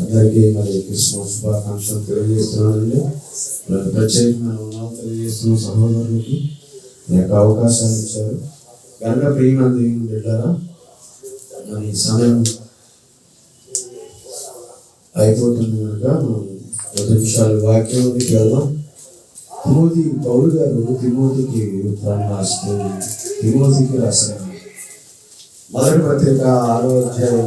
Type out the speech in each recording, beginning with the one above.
అందరికీ మరి క్రిస్మస్ శుభాకాంక్షలు తెలియజేస్తున్నానండి. ప్రత్యేకమైన వందనాలు తెలియజేస్తున్న సహోదరులకి ఈ యొక్క అవకాశాలు ఇచ్చారు కనుక ప్రియమైన దేవుని బిడ్డలారా, మరి సమయం అయిపోతుంది కనుక మనం 10 నిమిషాలు వాక్యంలోకి వెళ్దాం. పౌలు గారు తిమోతికి ఉత్తరాన్ని రాస్తూ తిమోతికి రాసిన మొదటి పత్రిక 6వ అధ్యాయం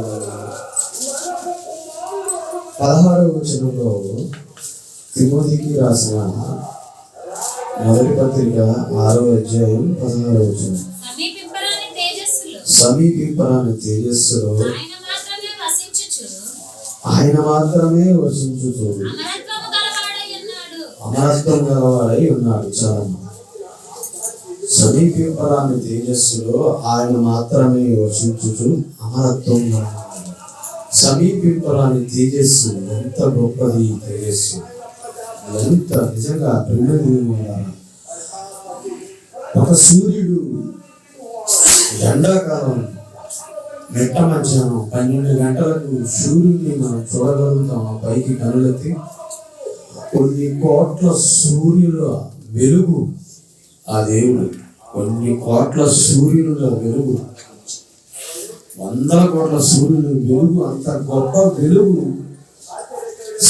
16వ వచనంలో తిమోతికి రాసిన మొదటి పత్రిక 6వ అధ్యాయం 16వ వచనం, సమీపింపరాని తేజస్సులో ఆయన మాత్రమే వసించుచు అమరత్వం గలవాడై ఉన్నాడు. చాలా సమీపింపరాని తేజస్సులో ఆయన మాత్రమే వసించుచు అమరత్వం గలవాడు. సమీపింపరాని తేజస్సు ఎంత గొప్పది! తేజస్సు ఎంత నిజంగా ఒక సూర్యుడు ఎండాకాలం మెట్ట మధ్యాహ్నం 12 గంటలకు సూర్యుడిని మనం చూడగలుగుతాం. ఆ పైకి కనులెత్తి కొన్ని కోట్ల సూర్యుల వెలుగు ఆ దేవుడు, కొన్ని కోట్ల సూర్యుల వెలుగు, 100 కోట్ల సూర్యుల వెలుగు, అంత గొప్ప వెలుగు.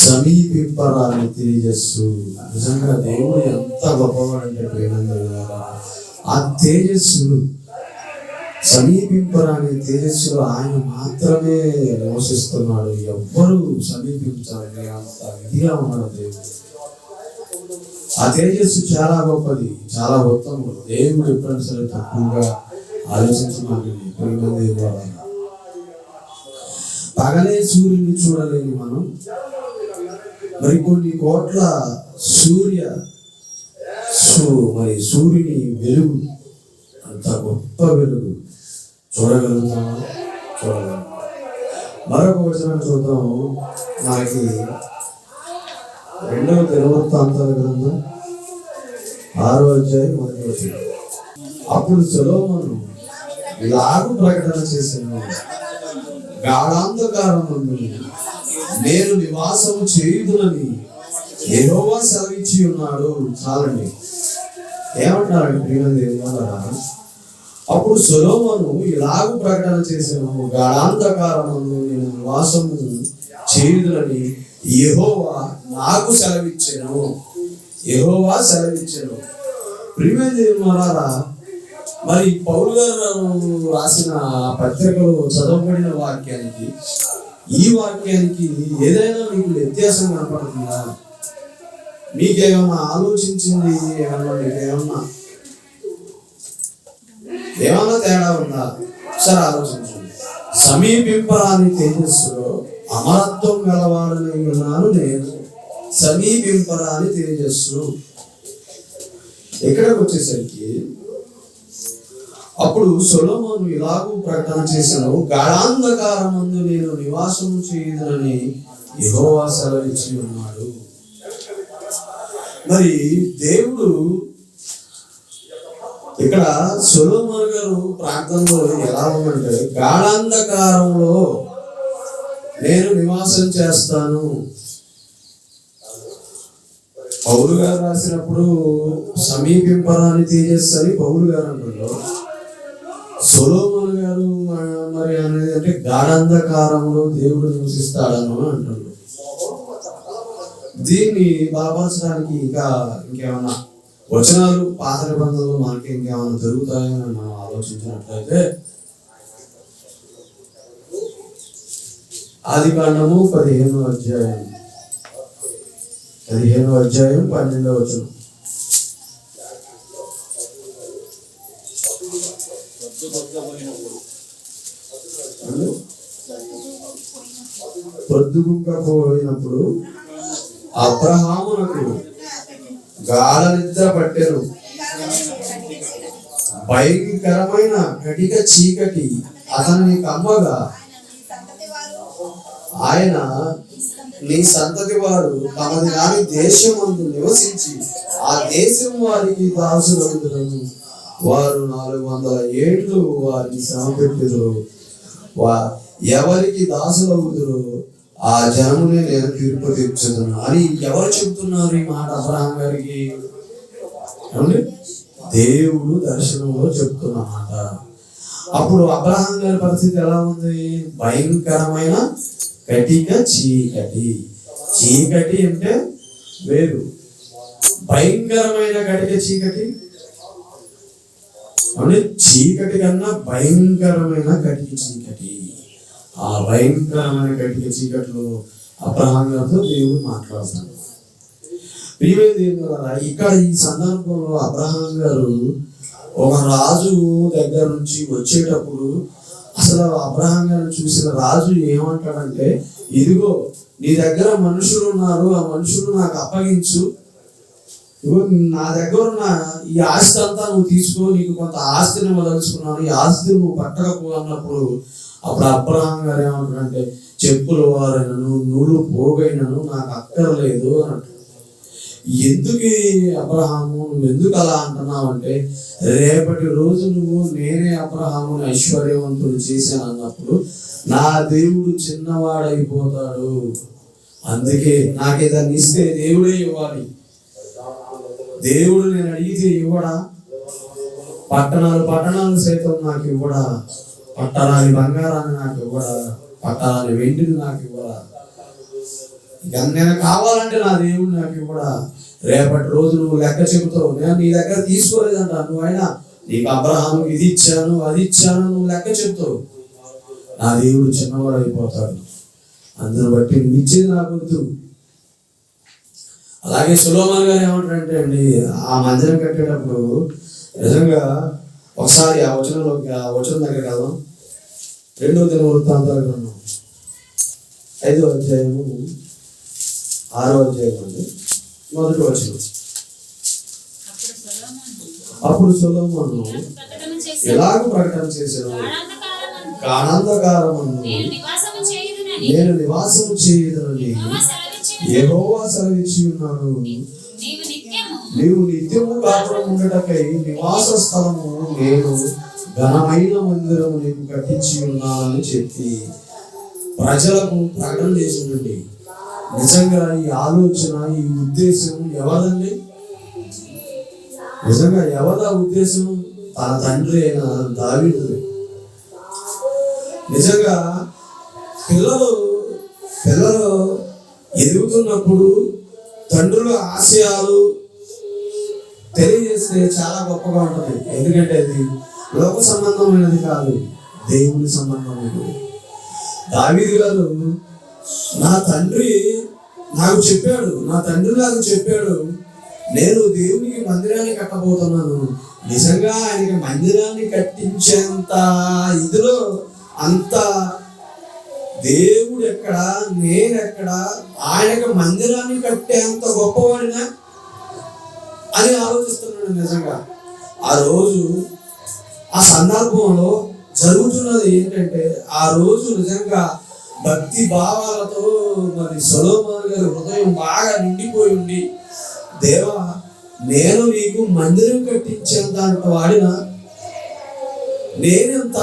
సమీపింపరాని తేజస్సు. నిజంగా దేవుడు ఎంత గొప్పవాడంటే ప్రేమంగా ఆ తేజస్సు, సమీపింపరాని తేజస్సులో ఆయన మాత్రమే నివసిస్తున్నాడు. ఎవ్వరూ సమీపించాలని అంత విధిగా ఉన్నాడు దేవుడు. ఆ తేజస్సు చాలా గొప్పది, చాలా ఉత్తమం. దేవుడు ఎప్పుడైనా సరే తక్కువగా ఆలోచించమాకండి. పగలే సూర్యుని చూడలేని మనం మరి కొన్ని కోట్ల సూర్యుని వెలుగు, అంత గొప్ప వెలుగు చూడగలుగుతాము. మరొక వచనం చూద్దాం. మనకి 2వ దినవృత్తాంతాల గ్రంథం 6వ అధ్యాయం 1వ వచనం. అప్పుడు సొలొమోను ఇలాగూ ప్రకటన చేశాను, గాఢాంధకారమందు నేను నివాసము చేయుదునని యెహోవా సెలవిచ్చి ఉన్నాడు. చాలండి. ఏమంటారండి ప్రియమైన? అప్పుడు సొలొమోను ఇలాగూ ప్రకటన చేశాను, గాఢాంధకారమందు నేను నివాసము చేయుదునని యెహోవా నాకు సెలవిచ్చెను. యెహోవా సెలవిచ్చెను. ప్రియమైన మరి పౌలు గారు రాసిన పత్రికలో చదవబడిన వాక్యానికి ఈ వాక్యానికి ఏదైనా మీకు వ్యత్యాసం కనపడుతుందా? మీకేమన్నా ఆలోచించింది ఏమన్నా తేడా ఉందా? సరే ఆలోచించండి. సమీపింపరాని తేజస్సులో అమరత్వం గలవాడనై ఉన్నాను నేను. సమీపింపరాని తేజస్సు. ఇక్కడికి వచ్చేసరికి అప్పుడు సొలొమోను ఇలాగూ ప్రకటన చేశాను, గాఢాంధకారమందు నేను నివాసము చేయుదునని యెహోవా సెలవిచ్చి ఉన్నాడు. మరి దేవుడు ఇక్కడ సొలొమోను గారు ప్రార్థనలో ఎలా ఉందంటే, గాఢాంధకారంలో నేను నివాసం చేస్తాను. పౌలు గారు రాసినప్పుడు సమీపింపరాని తేజస్సు అని పౌలు గారు అంటున్నారు. సొలొమోను గారు మరి అనేది అంటే గాఢాంధకారంలో దేవుడు నివసిస్తాడను అంటున్నారు. దీన్ని బలపరచడానికి ఇంకేమన్నా వచనాలు పాత నిబంధనలు మనకి ఇంకేమన్నా జరుగుతాయని మనం ఆలోచించినట్లయితే ఆదికాండము 15వ అధ్యాయం 12వ వచనం. పొద్దుగుంకపోయినప్పుడు అబ్రహామునకు గాఢ నిద్ర పట్టెను. భయంకరమైన కటిక చీకటి అతన్ని కమ్మగా ఆయన నీ సంతతి వారు తమది కాని దేశమందు నివసించి ఆ దేశం వారికి దాసులగుదురని వారు 400 ఏళ్ళు వారిని శ్రమ పెట్టుదురు. ఎవరికి దాసులవుదురు ఆ జనమునే నేను తీర్పు తీర్చుతున్నాను అని ఎవరు చెబుతున్నారు ఈ మాట అబ్రహాం గారికి? ఏమండి? దేవుడు దర్శనంలో చెప్తున్నమాట. అప్పుడు అబ్రహాం గారి పరిస్థితి ఎలా ఉంది? భయంకరమైన కటిక చీకటి. చీకటి అంటే వేరు, భయంకరమైన కటిక చీకటి అంటే చీకటి కన్నా భయంకరమైన కటిక చీకటి. ఆ భయంకరమైన కటిక చీకటిలో అబ్రహాం గారితో దేవుడు మాట్లాడుతున్నాడు. ప్రియమైన దేవుడా, ఇక్కడ ఈ సందర్భంలో అబ్రహాం గారు ఒక రాజు దగ్గర నుంచి వచ్చేటప్పుడు అసలు అబ్రహాం గారిని చూసిన రాజు ఏమంటాడంటే, ఇదిగో నీ దగ్గర మనుషులు ఉన్నారు, ఆ మనుషులు నాకు అప్పగించు, ఇదిగో నా దగ్గర ఉన్న ఈ ఆస్తి అంతా నువ్వు తీసుకో, నీకు కొంత ఆస్తిని వదలుచుకున్నాను, ఈ ఆస్తి నువ్వు పట్టకపో అన్నప్పుడు అప్పుడు అబ్రహాం గారు ఏమంటాడంటే, చెప్పులు వారైనను నూలు పోగైనను నాకు అక్కర్లేదు అని అంటాడు. ఎందుకు అబ్రహాము నువ్వు ఎందుకు అలా అంటున్నావు అంటే, రేపటి రోజు నువ్వు నేనే అబ్రహాముని ఐశ్వర్యవంతుడు చేశాను అన్నప్పుడు నా దేవుడు చిన్నవాడైపోతాడు. అందుకే నాకేదాన్ని ఇస్తే దేవుడే ఇవ్వాలి. దేవుడు నేను అడిగితే ఇవ్వడా? పట్టణాలు సైతం నాకు ఇవ్వడా? పట్టరాని బంగారాన్ని నాకు ఇవ్వడా? పట్టరాని వెండిని నాకు ఇవ్వడా? ఇక నేను కావాలంటే నా దేవుడు నాకు ఇవ్వడా? రేపటి రోజు నువ్వు లెక్క చెబుతావు, నేను నీ దగ్గర తీసుకోలేదంట, నువ్వైనా నీకు అబ్రహాముకి ఇది ఇచ్చాను అది ఇచ్చాను నువ్వు లెక్క చెబుతావు. నా దేవుడు చిన్నవాడు అయిపోతాడు. అందును బట్టి నువ్వు ఇచ్చేది నాకు వద్దు. అలాగే సొలొమోను గారు ఏమంటారంటే అండి, ఆ మందిరం కట్టేటప్పుడు నిజంగా ఒకసారి ఆ వచనం దగ్గరికి వెళ్దాం. 2వ దినవృత్తాంతాల గ్రంథం 5వ అధ్యాయము 6వ అధ్యాయం అండి, 1వ వచనం. అప్పుడు సొలొమోను ఎలాగ ప్రకటన చేశాను, గాఢాంధకారమందు నేను నివాసము చేయుదునని యెహోవా సెలవిచ్చి ఉన్నాడు. నీవు నిత్యము కాపురం ఉండటకై నివాస స్థలము నేను ఘనమైన మందిరము నీకు కట్టించి ఉన్నానని చెప్పి ప్రజలకు ప్రకటన చేసిందండి. నిజంగా ఈ ఆలోచన, ఈ ఉద్దేశం ఎవరండి? నిజంగా ఎవరా ఉద్దేశం? తన తండ్రి అయిన దావీదు. నిజంగా పిల్లలు ఎదుగుతున్నప్పుడు తండ్రుల ఆశయాలు తెలియజేస్తే చాలా గొప్పగా ఉంటుంది. ఎందుకంటే అది లోక సంబంధమైనది కాదు, దేవుని సంబంధమైనది. దావీదు గారు నా తండ్రి నాకు చెప్పాడు నేను దేవునికి మందిరాన్ని కట్టబోతున్నాను. నిజంగా ఆయనకి మందిరాన్ని కట్టించేంత ఇదిలో అంత దేవుడు ఎక్కడ, నేనెక్కడ, ఆయనకు మందిరాన్ని కట్టేంత గొప్పవాడినా అని ఆలోచిస్తున్నాడు. నిజంగా ఆ రోజు ఆ సందర్భంలో జరుగుతున్నది ఏంటంటే, ఆ రోజు నిజంగా భక్తి భావాలతో మరి సొలొమోను గారి హృదయం బాగా నిండిపోయి ఉండి, దేవా నేను నీకు మందిరం కట్టించేంత వాడినా, నేనెంత,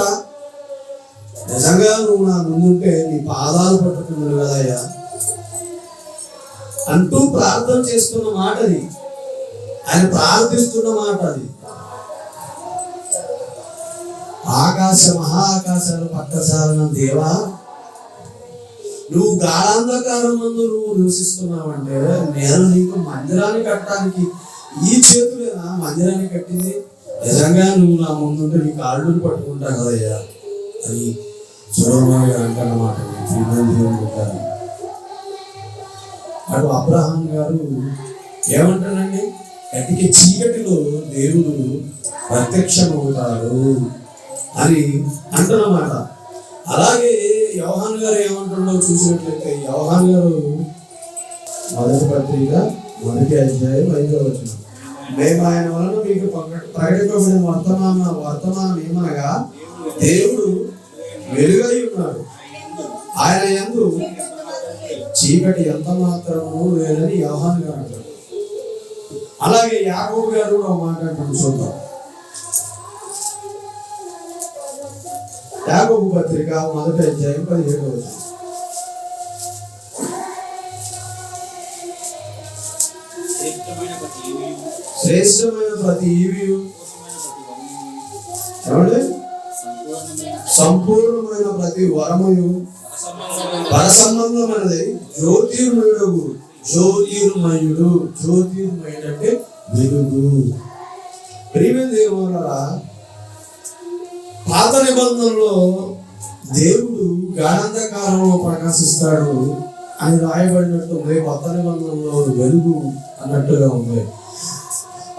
నిజంగా నువ్వు నా ముందుంటే నీ పాదాలు పట్టుకున్నాడు కదయ్యా అంటూ ప్రార్థన చేస్తున్న మాట అది. ఆయన ప్రార్థిస్తున్న మాట అది. మహాకాశాలు పట్టసాలన దేవా, నువ్వు గాఢాంధకారం ముందు నువ్వు నివసిస్తున్నావంటే నేను నీకు మందిరాన్ని కట్టడానికి ఈ చేతులేనా మందిరాన్ని కట్టింది? నిజంగా నువ్వు నా ముందుంటే నీ కాళ్ళు పట్టుకుంటా కదయ్యా అని సొలొమోను గారు అంటారన్నమాట. అటు అబ్రహాం గారు ఏమంటారండి, కటిక చీకటిలో దేవుడు ప్రత్యక్షమవుతాడు అని అంటున్నమాట. అలాగే యోహాను గారు ఏమంటున్నాడో చూసినట్లయితే, యోహాను గారు 1వ పత్రిక 1వ అధ్యాయం 5వ వచనం, మేము ఆయన వలన మీకు ప్రకటింపబడిన వర్తమానం ఏమనగా దేవుడు వెలుగై ఉన్నాడు, ఆయన యందు చీకటి ఎంత మాత్రము లేదని యోహాను గారు అంటారు. అలాగే యాకోబు గారు కూడా ఒక మాట అంటాడు, చూద్దాం. యాకోబు పత్రిక 1వ అధ్యాయం 17వ వచనం. శ్రేష్టమైన ప్రతి ఈవియు ఏమండి సంపూర్ణమైన ప్రతి వరముయు పరసంబంధమైనది జ్యోతిర్మయుడు. జ్యోతిర్మయుడు అంటే వెలుగు. ప్రియమైన దేవులారా, పాత నిబంధనలో దేవుడు గాఢాంధకారంలో ప్రకాశిస్తాడు అని రాయబడినట్టు ఉంది. కొత్త నిబంధనలో వెలుగు అన్నట్టుగా ఉంది.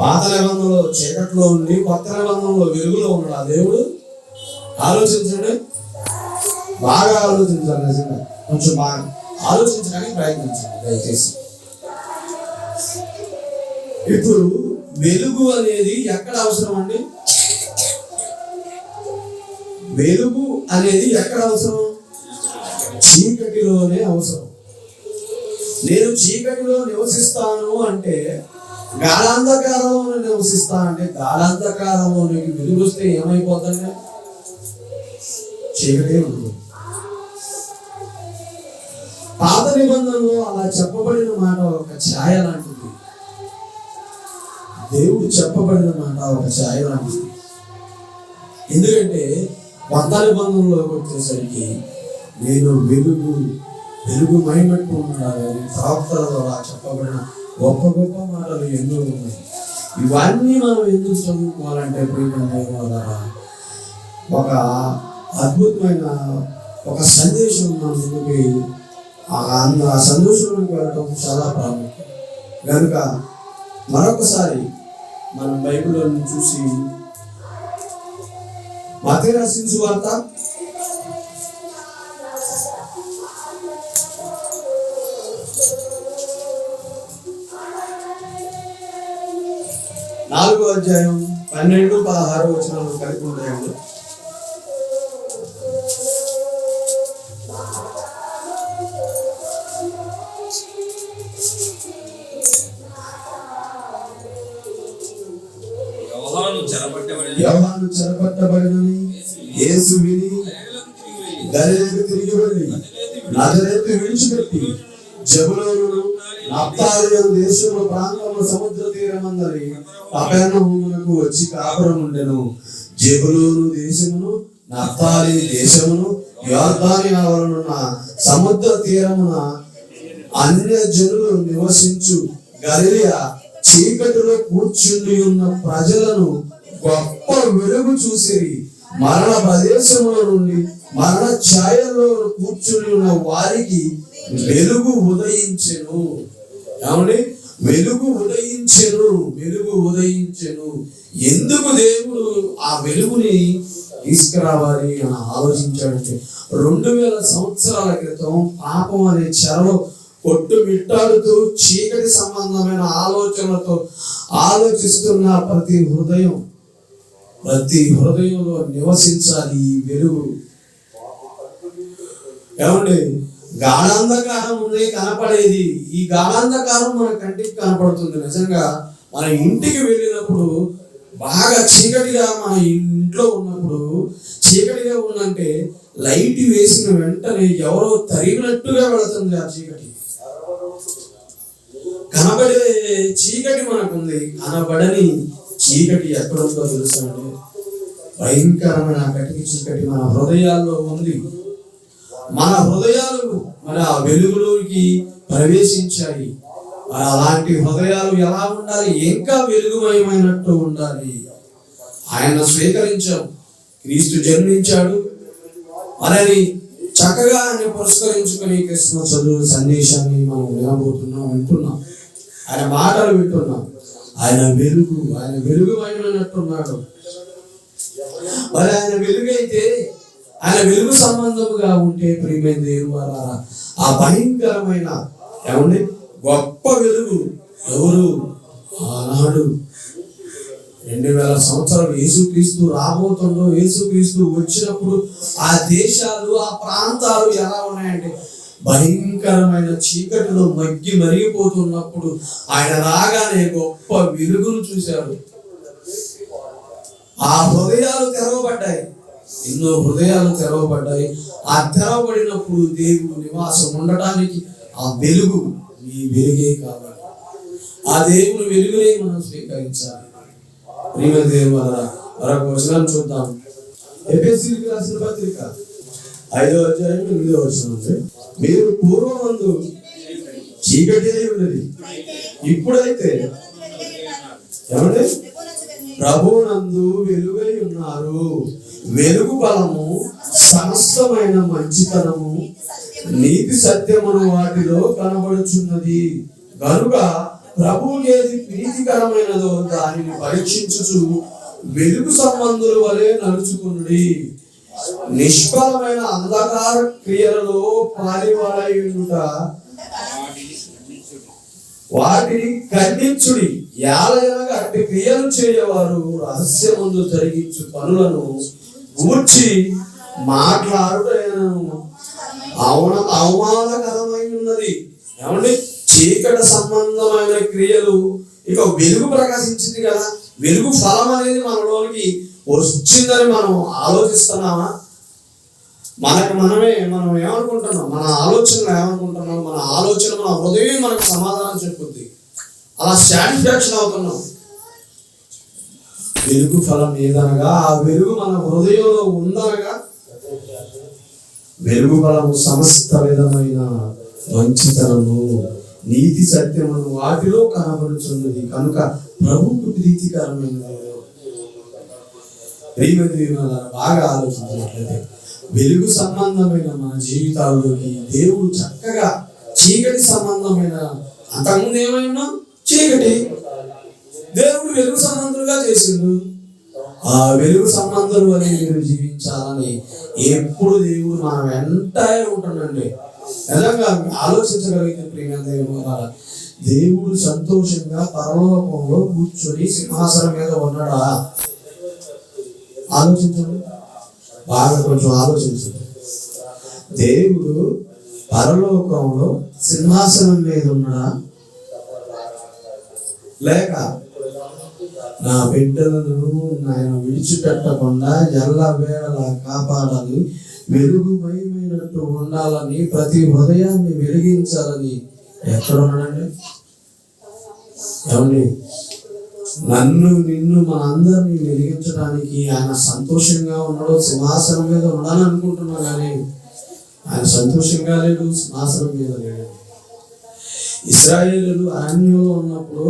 పాత నిబంధనలో చీకట్లో ఉండి కొత్త నిబంధనలో వెలుగులో ఉన్నాడు ఆ దేవుడు. ఆలోచించండి, బాగా ఆలోచించాలి. నిజంగా కొంచెం బాగా ఆలోచించడానికి ప్రయత్నించండి దయచేసి. ఇప్పుడు వెలుగు అనేది ఎక్కడ అవసరం అండి? వెలుగు అనేది ఎక్కడ అవసరం? చీకటిలోనే అవసరం. నేను చీకటిలో నివసిస్తాను అంటే, గాఢాంధకారంలో నివసిస్తా అంటే, గాఢాంధకారంలో నీకు వెలుగు వస్తే ఏమైపోతుందంటే చీకటే ఉంటుంది. పాత నిబంధనలో అలా చెప్పబడిన మాట ఒక ఛాయ లాంటిది. దేవుడు చెప్పబడిన మాట ఒక ఛాయ లాంటిది. ఎందుకంటే కొత్త నిబంధనలోకి వచ్చేసరికి నేను వెలుగు మైమట్టు ఉన్నాడని ప్రవక్తల ద్వారా చెప్పబడిన గొప్ప గొప్ప మాటలు ఎన్నో ఉన్నాయి. ఇవన్నీ మనం ఎందుకు చదువుకోవాలంటే ఒక అద్భుతమైన ఒక సందేశం మన ముందుకి ఆ సందేశంలోకి వెళ్ళడం చాలా ప్రాముఖ్యం. కనుక మరొకసారి మనం బైబిల్లో చూసి మత్తయి రాసిన సువార్త 4వ అధ్యాయం 12-16 వచనాలు కలిపి ఉంటాయండి. యోహాను చెరపట్టబడినని యేసు విని గలిలయకు తిరిగి వెళ్ళి నజరేతు విడిచిపెట్టి జెబూలూను నఫ్తాలి దేశముల ప్రాంతంలో సముద్ర తీరమందరి కపెర్నహూమునకు వచ్చి కాపురం ఉండెను. జెబూలూను దేశమును నఫ్తాలి దేశమును యొర్దాను ఆవరణున్న సముద్ర తీరమున అన్యజనులు నివసించు గలిలయ చీకటిలో కూర్చుని ఉన్న ప్రజలను గొప్ప వెలుగు చూసిరి. మరణ ప్రదేశంలో నుండి మరణ ఛాయలో కూర్చుని ఉన్న వారికి వెలుగు ఉదయించెను. ఏమండి? వెలుగు ఉదయించెను. ఎందుకు దేవుడు ఆ వెలుగుని తీసుకురావాలి అని ఆలోచించాడంటే, 2000 సంవత్సరాల క్రితం పాపం అనే చెరలో కొట్టుమిట్టాడుతూ చీకటి సంబంధమైన ఆలోచనలతో ఆలోచిస్తున్న ప్రతి హృదయంలో నివసించాలి ఈ వెలుగు. ఏమండి? గాఢాంధకారం ఉంది కనపడేది. ఈ గాఢాంధకారం మన కంటికి కనపడుతుంది. నిజంగా మన ఇంటికి వెళ్ళినప్పుడు బాగా చీకటిగా, మన ఇంట్లో ఉన్నప్పుడు చీకటిగా ఉందంటే లైట్ వేసిన వెంటనే ఎవరో తరిగినట్టుగా వెళుతుంది ఆ చీకటి. కనబడే చీకటి మనకుంది, కనబడని చీకటి ఎక్కడుందో తెలుసా అండి? భయంకరమైన కటికి చీకటి మన హృదయాల్లో ఉంది. మన హృదయాలు మన వెలుగులోకి ప్రవేశించాయి. అలాంటి హృదయాలు ఎలా ఉండాలి? ఇంకా వెలుగుమయమైనట్టు ఉండాలి. ఆయన స్వీకరించాం, క్రీస్తు జన్మించాడు అని చక్కగా ఆయన పురస్కరించుకుని క్రిస్మస్ చదువు సందేశాన్ని మనం వింటున్నాం. ఆయన మాటలు వింటున్నాం. ఆయన వెలుగుమయమైనట్టున్నాడు. మరి ఆయన వెలుగైతే, ఆయన వెలుగు సంబంధముగా ఉంటే ప్రియమైన దేవులారా, ఆ భయంకరమైన ఏమండి గొప్ప వెలుగు ఎవరు? ఆనాడు 2000 సంవత్సరాలు యేసుక్రీస్తు రాబోతుందో, యేసుక్రీస్తు వచ్చినప్పుడు ఆ దేశాలు, ఆ ప్రాంతాలు ఎలా ఉన్నాయంటే భయంకరమైన చీకటిలో మరిగిపోతున్నప్పుడు ఆయన రాగానే గొప్ప వెలుగును చూశారు. ఆ హృదయాలు తెరవబడ్డాయి. ఎన్నో హృదయాలు తెరవబడ్డాయి. ఆ తెరవబడినప్పుడు దేవుడు నివాసం ఉండటానికి ఆ వెలుగు, ఈ వెలుగే కావాలి. ఆ దేవుని వెలుగునే మనం స్వీకరించాలి. ప్రియమైన దేవుని వలన మరొక వచనాన్ని చూద్దాం. ఎఫెసీయులకు రాసిన పత్రిక 5వ అధ్యాయం 8వ వచనం. మీరు పూర్వమందు చీకటి అయి ఉన్నది, ఇప్పుడైతే ఏమంటే ప్రభువునందు వెలుగై ఉన్నారు. వెలుగు బలము, సమస్తమైన మంచితనము, నీతి సత్యమును వాటిలో కనబడుచున్నది. కనుక ప్రభువుకి ఏది ప్రీతికరమైనదో దానిని పరీక్షించుచు వెలుగు సంబంధుల వలె నడుచుకునుడి. నిష్ఫలమైన అంధకార క్రియలలో పాలివారయుట వాటిని ఖండించుడి. యాలయనగా అట్టి క్రియలు చేయవారు రహస్యమందు జరిగించు పనులను గూర్చి మాట్లాడుటను అవమానకరమై ఉన్నది. ఏమండి, చీకటి సంబంధమైన క్రియలు ఇక వెలుగు ప్రకాశించింది కదా, వెలుగు ఫలం అనేది మనలోనికి వచ్చిందని మనం ఆలోచిస్తున్నామా? మనం ఏమనుకుంటున్నాం? మన ఆలోచనలు ఏమనుకుంటున్నాం? మన ఆలోచన, మన హృదయం మనకు సమాధానం చెప్పుద్ది. అలా సాటిస్ఫాక్షన్ అవుతున్నాం. వెలుగు ఫలం ఏదనగా ఆ వెలుగు మన హృదయంలో ఉందనగా, వెలుగు ఫలము సమస్త విధమైన మంచితనము, నీతి సత్యమును వాటిలో కనబడుచున్నది. కనుక ప్రభువుకు ప్రీతికరమైనది. బాగా ఆలోచించినట్లయితే వెలుగు సంబంధమైన మన జీవితాల్లోకి దేవుడు చక్కగా చీకటి సంబంధమైన, అంతకుముందు ఏమైనా చీకటి, దేవుడు వెలుగు సంబంధులుగా చేసిండు. ఆ వెలుగు సంబంధులు అని మీరు జీవించాలని ఎప్పుడు దేవుడు మన వెంటే ఉంటుండండి. నిజంగా ఆలోచించగలిగితే ప్రియమైన దేవుడు సంతోషంగా పరలోకంలో కూర్చొని సింహాసనం మీద ఉన్నాడా? ఆలోచించండి, బాగా కొంచెం ఆలోచించండి. దేవుడు పరలోకంలో సింహాసనం మీద ఉన్నాడా? లేక నా బిడ్డలను ఆయన విడిచిపెట్టకుండా ఎల్లవేళలా కాపాడాలి, వెలుగుమయమైనట్టు ఉండాలని, ప్రతి హృదయాన్ని వెలిగించాలని ఎక్కడ ఉన్నాడండి? ఏమండి, నన్ను నిన్ను మన అందరినీ వెలిగించడానికి ఆయన సంతోషంగా ఉన్నాడు. సింహాసనం మీద ఉన్నాను అనుకుంటున్నా కానీ ఆయన సంతోషంగా లేడు, సింహాసనం మీద లేడు. ఇశ్రాయేలీయులు అరణ్యంలో ఉన్నప్పుడు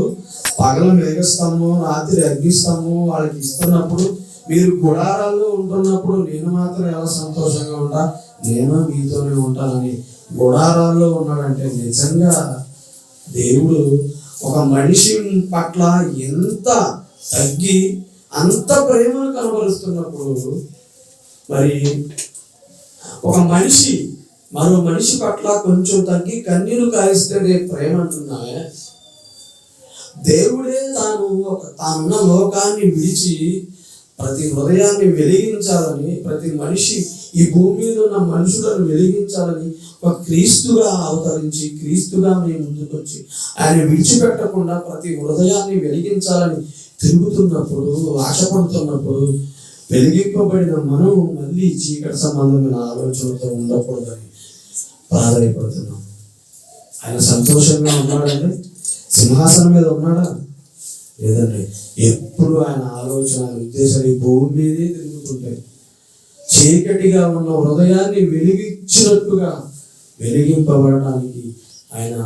పగల మేఘస్తంభం, రాత్రి అగ్నిస్తంభం వాళ్ళకి ఇస్తున్నప్పుడు, మీరు గుడారాల్లో ఉంటున్నప్పుడు నేను మాత్రం ఎలా సంతోషంగా ఉంటా, నేను మీతోనే ఉంటానని గుడారాల్లో ఉన్నాడంటే నిజంగా దేవుడు ఒక మనిషి పట్ల ఎంత తగ్గి అంత ప్రేమను కనబరుస్తున్నప్పుడు, మరి ఒక మనిషి మరో మనిషి పట్ల కొంచెం తగ్గి కన్నీరు కాయిస్తే ప్రేమ అంటున్నావే. దేవుడే తానున్న లోకాన్ని విడిచి ప్రతి హృదయాన్ని వెలిగించాలని, ప్రతి మనిషి ఈ భూమి మీద ఉన్న మనుషులను వెలిగించాలని ఒక క్రీస్తుగా అవతరించి, క్రీస్తుగా మేము ముందుకొచ్చి ఆయన విడిచిపెట్టకుండా ప్రతి హృదయాన్ని వెలిగించాలని తిరుగుతున్నప్పుడు, ఆశపడుతున్నప్పుడు, వెలిగింపబడిన మనం మళ్ళీ చీకటి సంబంధమైన ఆలోచనలతో ఉండకూడదని ప్రాధాన్యపడుతున్నాం. ఆయన సంతోషంగా ఉన్నాడండి, సింహాసనం మీద ఉన్నాడా? లేదండి. ఎప్పుడు ఆయన ఆలోచన, ఉద్దేశాలు ఈ భూమి మీదే తిరుగుతుంటాయి. చీకటిగా ఉన్న హృదయాన్ని వెలిగించినట్టుగా వెలిగింపబడడానికి ఆయన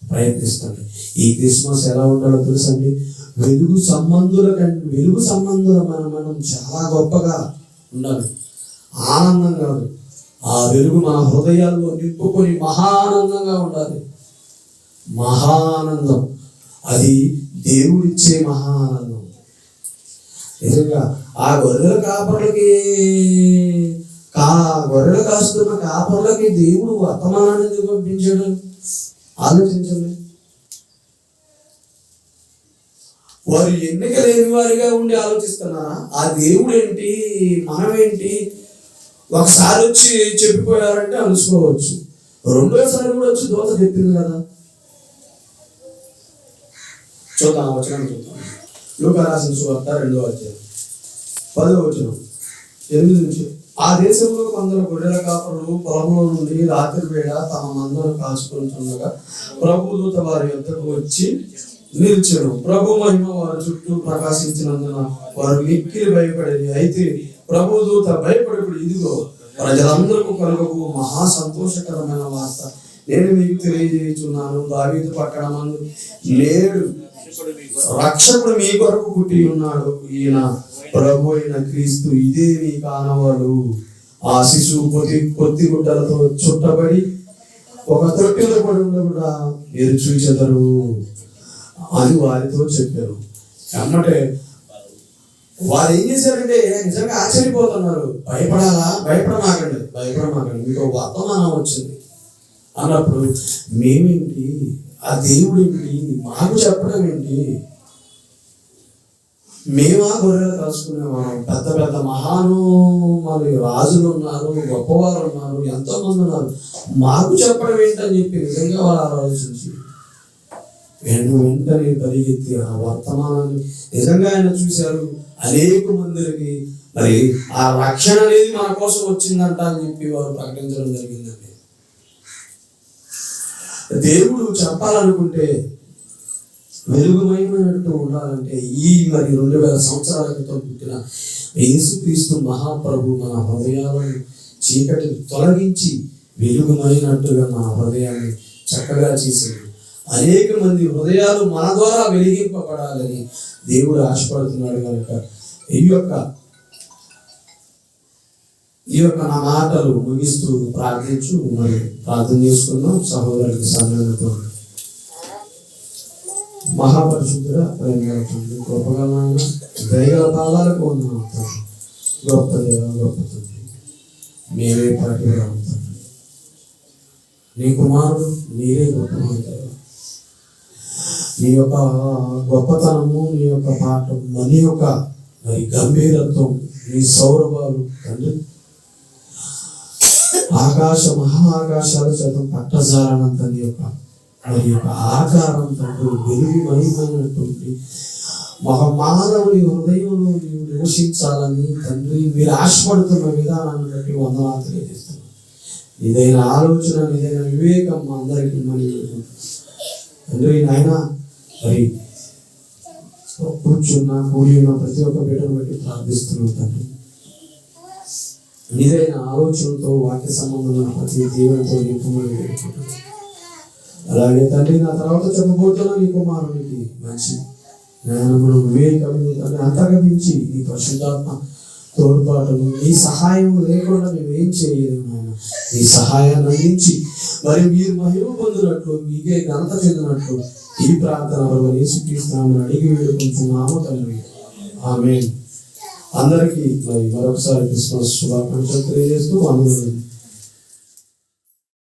ప్రయత్నిస్తాడు. ఈ క్రిస్మస్ ఎలా ఉండాలో తెలుసండి, వెలుగు సంబంధుల మనం చాలా గొప్పగా ఉండాలి. ఆనందం కాదు, ఆ వెలుగు మన హృదయాల్లో నింపుకొని మహానందంగా ఉండాలి. మహానందం, అది దేవుడిచ్చే మహానందం. నిజంగా ఆ గొర్రెలు కాస్తున్న కాపర్లకి దేవుడు వర్తమానాన్ని పంపించాడు. ఆలోచించండి, వారు ఎన్నిక లేని వారిగా ఉండి ఆలోచిస్తున్నారా? ఆ దేవుడు ఏంటి, మనమేంటి? ఒకసారి వచ్చి చెప్పిపోయారంటే అలుసుకోవచ్చు, రెండోసారి కూడా వచ్చి దోత చెప్పింది కదా. చూద్దాం, వచనం చూద్దాం. లూకా రాసిన సువార్త 2వ అధ్యాయం 10వ వచనం 8 నుంచి. ఆ దేశంలో కొందరు గొర్రెల కాపరులు పొలంలో నుండి రాత్రి వేళ తమ మందను కాచుకుంటుండగా ప్రభుదూత వారి యొద్దకు వచ్చి, నిలిచెను. ప్రభు మహిమ వారి చుట్టూ ప్రకాశించినందున వారు మిక్కిలి భయపడేది. అయితే ప్రభు దూత భయపడేప్పుడు ఇదిగో ప్రజలందరికీ కలుగకు మహా సంతోషకరమైన వార్త నేను మీకు తెలియజేయుచున్నాను. దావీదు పట్టణమందు లేడు రక్షకుడు మీ కొరకు పుట్టి ఉన్నాడు. ఈయన ప్రభు అయిన క్రీస్తు. ఇదే మీ కానవాడు. ఆ శిశువు కొద్ది గుడ్డలతో చుట్టబడి ఒక తొట్టెలో పడి ఉండకుండా మీరు చూచెదరు అని వారితో చెప్పారు. అమ్మటే వారు ఏం చేశారంటే నిజంగా ఆశ్చర్యపోతున్నారు. భయపడమాకండి మీకు వర్తమానం వచ్చింది అన్నప్పుడు మేమేంటి, ఆ దేవుడు ఏంటి, మాకు చెప్పడం ఏంటి, మేమా గొర్రెలు కాసుకునేవాళ్ళం. పెద్ద పెద్ద మరి రాజులు ఉన్నారు, గొప్పవారు ఉన్నారు, ఎంతో మంది ఉన్నారు, మాకు చెప్పడం ఏంటని చెప్పి నిజంగా వారు ఆలోచించి వెంటనే పరిగెత్తి ఆ వర్తమానాన్ని నిజంగా ఆయన చూశారు. అనేక మందికి మరి ఆ రక్షణ అనేది మన కోసం వచ్చిందంట అని చెప్పి వారు ప్రకటించడం జరిగిందండి. దేవుడు చెప్పాలనుకుంటే వెలుగుమయమైనట్టు ఉండాలంటే ఈ మరి 2000 సంవత్సరాల క్రితం పుట్టిన యేసుక్రీస్తు మహాప్రభు మన హృదయాలను చీకటిని తొలగించి వెలుగుమైనట్టుగా మన హృదయాన్ని చక్కగా చేసింది. అనేక మంది హృదయాలు మన ద్వారా వెలిగింపబడాలని దేవుడు ఆశపడుతున్నాడు కనుక ఈ యొక్క నా మాటలు ముగిస్తూ మరి ప్రార్థన చేసుకుందాం. సహోదరులకు సమయంతో మహాపరిశుద్ధుడ గొప్పగలమైన దైవ పాదాలకు వందనాలు. గొప్ప దేవ, గొప్ప తండ్రి, మేమే పాటి నీ కుమారుడు మీరే గొప్ప దేవ. నీ యొక్క గొప్పతనము, నీ యొక్క పాట, నీ యొక్క మరి గంభీరత్వం, నీ సౌరభాలు తండ్రి మహాకాశాల చేత పట్టజాలనంత నీ యొక్క మరి యొక్క ఆకారం తండ్రి వెలుగు మహిమైనటువంటి మానవుని హృదయంలో నీవు నివసించాలని తండ్రి మీరు ఆశపడుతున్న విధానాన్ని బట్టి వందనాలు తెలియజేస్తున్నాను. ఇదైన ఆలోచన, ఇదైన వివేకం మా అందరికీ మరి తండ్రి నాయన మరి కూడి ఉన్న ప్రతి ఒక్క బిడ్డను బట్టి ప్రార్థిస్తున్నాం తండ్రి. ఇదైన ఆలోచనతో వాక్య సంబంధమైన ప్రతి దేవునితో నిపుణులు వేడుకుంటున్నాం. అలాగే తండ్రి నా తర్వాత చెప్పబోతున్న నీ కుమారునికి మంచి జ్ఞానమును, వివేకమును తండ్రి అంతర్గమించి నీ పరిశుద్ధాత్మ తోడ్పాటును, నీ సహాయం లేకుండా మేము ఏం చేయలేము నాయన. నీ సహాయాన్ని అందించి మరి మీరు మహిమ పొందినట్లు, మీకే ఘనత చెందినట్లు ఈ ప్రార్థనలో యేసుక్రీస్తునామమున అడిగి వేడుకుంటున్నాము తండ్రి. ఆమేన్. అందరికీ మరి మరొకసారి క్రిస్మస్ శుభాకాంక్షలు తెలియజేస్తూ వందనాలు.